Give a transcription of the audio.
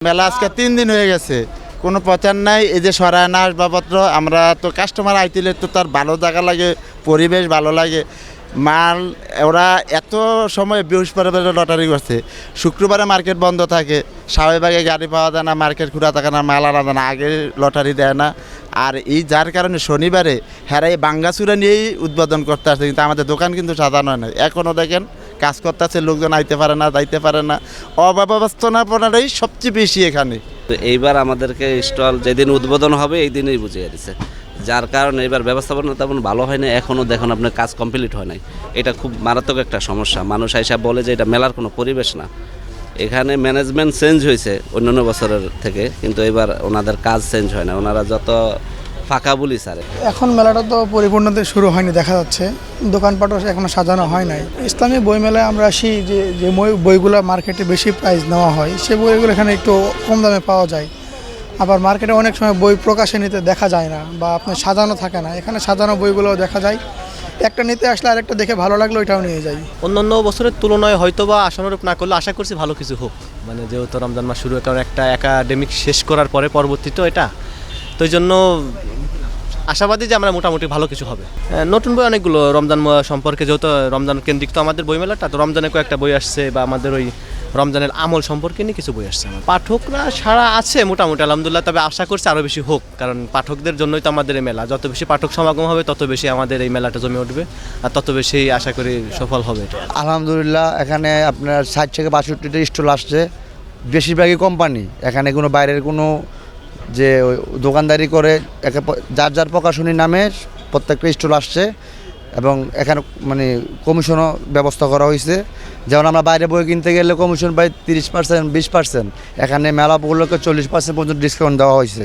মেলা আজকে 3 দিন হয়ে গেছে, কোনো প্রচার নাই। এই যে সরায় না আসবাবপত্র, আমরা তো কাস্টমার আইতিলে তো তার ভালো জায়গা লাগে, পরিবেশ ভালো লাগে। মাল ওরা এত সময় বৃহস্পতিবার লটারি করছে, শুক্রবারে মার্কেট বন্ধ থাকে, স্বাভাবিকভাবে গাড়ি পাওয়া যায় না, মার্কেট খোলা থাকে না, মাল আনা যায় না, আগে লটারি দেয় না। আর এই যার কারণে শনিবারে হ্যাঁ এই বাঙ্গাচুরা নিয়েই উদ্বোধন করতে আসছে, কিন্তু আমাদের দোকান কিন্তু সাজানো হয় না। এখনও দেখেন কাজ করতে আছে, লোকজন আইতে পারে না, যাইতে পারে না। অব্যবস্থাপনাটাই সবচেয়ে বেশি এখানে। তো এইবার আমাদেরকে স্টল যেদিন উদ্বোধন হবে এই দিনই বুঝিয়ে দিচ্ছে, যার কারণে এবার ব্যবস্থাপনা তেমন ভালো হয় না। এখনও দেখুন আপনার কাজ কমপ্লিট হয় নাই, এটা খুব মারাত্মক একটা সমস্যা। মানুষ আইসা বলে যে এটা মেলার কোনো পরিবেশ না। এখানে ম্যানেজমেন্ট চেঞ্জ হয়েছে অন্যান্য বছরের থেকে, কিন্তু এবার ওনাদের কাজ চেঞ্জ হয় না, ওনারা যত ফাঁকা বলি স্যার। এখন মেলাটা তো পরিপূর্ণতে শুরু হয়নি, দেখা যাচ্ছে দোকানপাটও এখনো সাজানো হয় নাই। ইসলামী বই মেলায় আমরা আসি, যে বইগুলো মার্কেটে বেশি প্রাইস নেওয়া হয় সে বইগুলো এখানে একটু কম দামে পাওয়া যায়। আবার মার্কেটে অনেক সময় বই প্রকাশে নিতে দেখা যায় না, বা আপনার সাজানো থাকে না। এখানে সাজানো বইগুলোও দেখা যায়, একটা নিতে আসলে আরেকটা দেখে ভালো লাগলো ওইটাও নিয়ে যাই। অন্যান্য বছরের তুলনায় হয়তো বা আশানুরূপ না করলে আশা করছি ভালো কিছু হোক, মানে যেহেতু রমজান মাস শুরু, কারণ একটা একাডেমিক শেষ করার পরে পরবর্তীতে এটা, তো এই জন্য আশাবাদী যে আমরা মোটামুটি ভালো কিছু হবে। নতুন বই অনেকগুলো রমজান সম্পর্কে, যেহেতু রমজান কেন্দ্রিক তো আমাদের বইমেলাটা, তো রমজানের কয়েকটা বই আসছে, বা আমাদের ওই রমজানের আমল সম্পর্কে নিয়ে কিছু বই আসছে। আমার পাঠকরা সারা আছে মোটামুটি আলহামদুলিল্লাহ, তবে আশা করছি আরও বেশি হোক, কারণ পাঠকদের জন্যই তো আমাদের এই মেলা। যত বেশি পাঠক সমাগম হবে তত বেশি আমাদের এই মেলাটা জমে উঠবে, আর তত বেশি আশা করি সফল হবে। আলহামদুলিল্লাহ এখানে আপনার 60 থেকে 62টা স্টল আসছে, বেশিরভাগই কোম্পানি। এখানে কোনো বাইরের কোনো যে দোকানদারি করে যার যার প্রকাশনীর নামে প্রত্যেকটা স্টল আসছে, এবং এখানে মানে কমিশনও ব্যবস্থা করা হয়েছে। যেমন আমরা বাইরে বই কিনতে গেলে কমিশন পাই 30%, 20%, এখানে মেলা উপলক্ষে 40% পর্যন্ত ডিসকাউন্ট দেওয়া হয়েছে।